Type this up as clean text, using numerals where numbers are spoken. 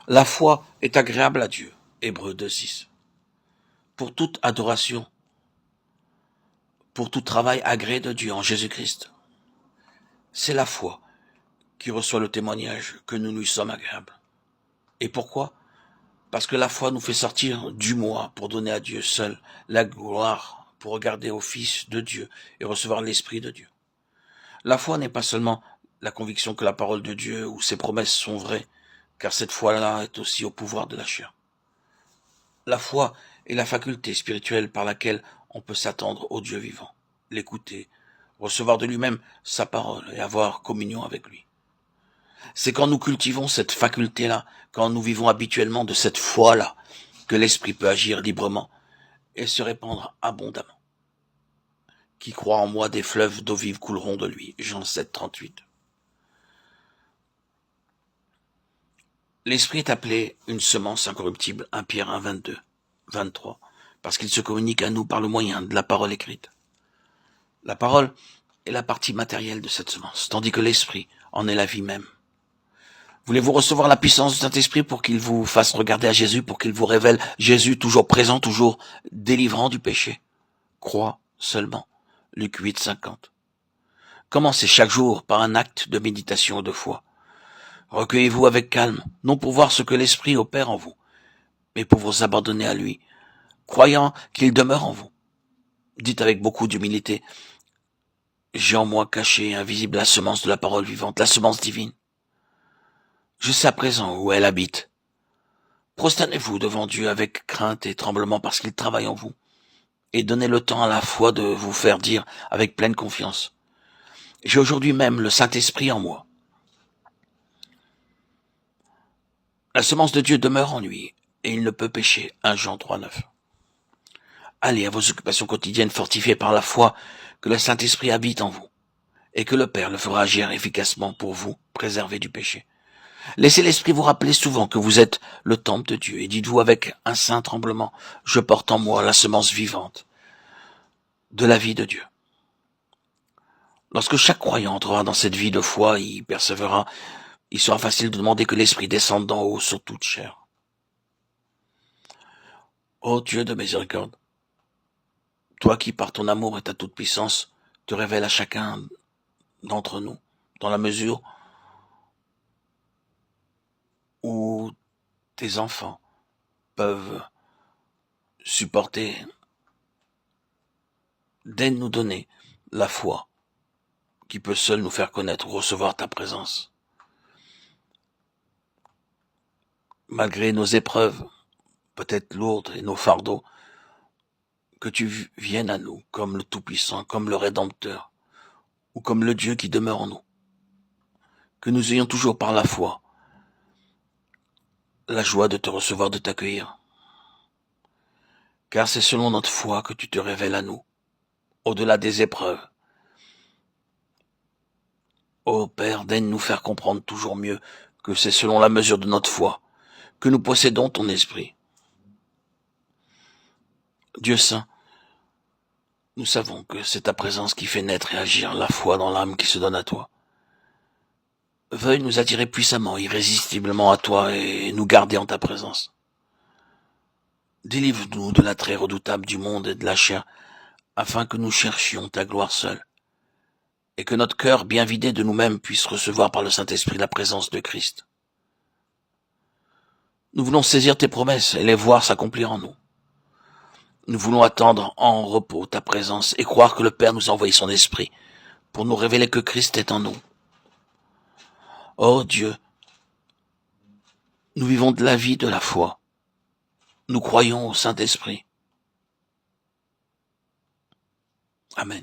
La foi est agréable à Dieu. Hébreux 2:6. Pour toute adoration, pour tout travail agréé de Dieu en Jésus-Christ. C'est la foi qui reçoit le témoignage que nous lui sommes agréables. Et pourquoi? Parce que la foi nous fait sortir du moi pour donner à Dieu seul la gloire, pour regarder au Fils de Dieu et recevoir l'Esprit de Dieu. La foi n'est pas seulement la conviction que la parole de Dieu ou ses promesses sont vraies, car cette foi-là est aussi au pouvoir de la chair. La foi est la faculté spirituelle par laquelle on peut s'attendre au Dieu vivant, l'écouter, recevoir de lui-même sa parole et avoir communion avec lui. C'est quand nous cultivons cette faculté-là, quand nous vivons habituellement de cette foi-là, que l'Esprit peut agir librement et se répandre abondamment. Qui croit en moi, des fleuves d'eau vive couleront de lui. Jean 7, 38. L'Esprit est appelé une semence incorruptible, 1 Pierre 1, 22, 23, parce qu'il se communique à nous par le moyen de la parole écrite. La parole est la partie matérielle de cette semence, tandis que l'Esprit en est la vie même. Voulez-vous recevoir la puissance du Saint-Esprit pour qu'il vous fasse regarder à Jésus, pour qu'il vous révèle Jésus toujours présent, toujours délivrant du péché? Crois seulement. Luc 8, 50. Commencez chaque jour par un acte de méditation et de foi. Recueillez-vous avec calme, non pour voir ce que l'Esprit opère en vous, mais pour vous abandonner à lui, croyant qu'il demeure en vous. Dites avec beaucoup d'humilité, j'ai en moi caché et invisible la semence de la parole vivante, la semence divine. Je sais à présent où elle habite. Prosternez-vous devant Dieu avec crainte et tremblement parce qu'il travaille en vous, et donnez le temps à la foi de vous faire dire avec pleine confiance, j'ai aujourd'hui même le Saint-Esprit en moi. La semence de Dieu demeure en lui, et il ne peut pécher. 1 Jean 3, 9. Allez à vos occupations quotidiennes fortifiées par la foi que le Saint-Esprit habite en vous, et que le Père le fera agir efficacement pour vous, préserver du péché. Laissez l'Esprit vous rappeler souvent que vous êtes le temple de Dieu, et dites-vous avec un saint tremblement, je porte en moi la semence vivante de la vie de Dieu. Lorsque chaque croyant entrera dans cette vie de foi, il persévérera, il sera facile de demander que l'Esprit descende d'en haut sur toute chair. Ô Dieu de miséricorde, toi qui par ton amour et ta toute-puissance te révèles à chacun d'entre nous, dans la mesure où tes enfants peuvent supporter, daine nous donner la foi qui peut seule nous faire connaître ou recevoir ta présence. Malgré nos épreuves, peut-être lourdes, et nos fardeaux, que tu viennes à nous comme le Tout-Puissant, comme le Rédempteur, ou comme le Dieu qui demeure en nous. Que nous ayons toujours par la foi la joie de te recevoir, de t'accueillir. Car c'est selon notre foi que tu te révèles à nous, au-delà des épreuves. Ô Père, daigne nous faire comprendre toujours mieux que c'est selon la mesure de notre foi que nous possédons ton esprit. Dieu saint, nous savons que c'est ta présence qui fait naître et agir la foi dans l'âme qui se donne à toi. Veuille nous attirer puissamment, irrésistiblement à toi et nous garder en ta présence. Délivre-nous de l'attrait redoutable du monde et de la chair, afin que nous cherchions ta gloire seule, et que notre cœur, bien vidé de nous-mêmes, puisse recevoir par le Saint-Esprit la présence de Christ. Nous voulons saisir tes promesses et les voir s'accomplir en nous. Nous voulons attendre en repos ta présence et croire que le Père nous a envoyé son Esprit pour nous révéler que Christ est en nous. Ô Dieu, nous vivons de la vie de la foi. Nous croyons au Saint-Esprit. Amen.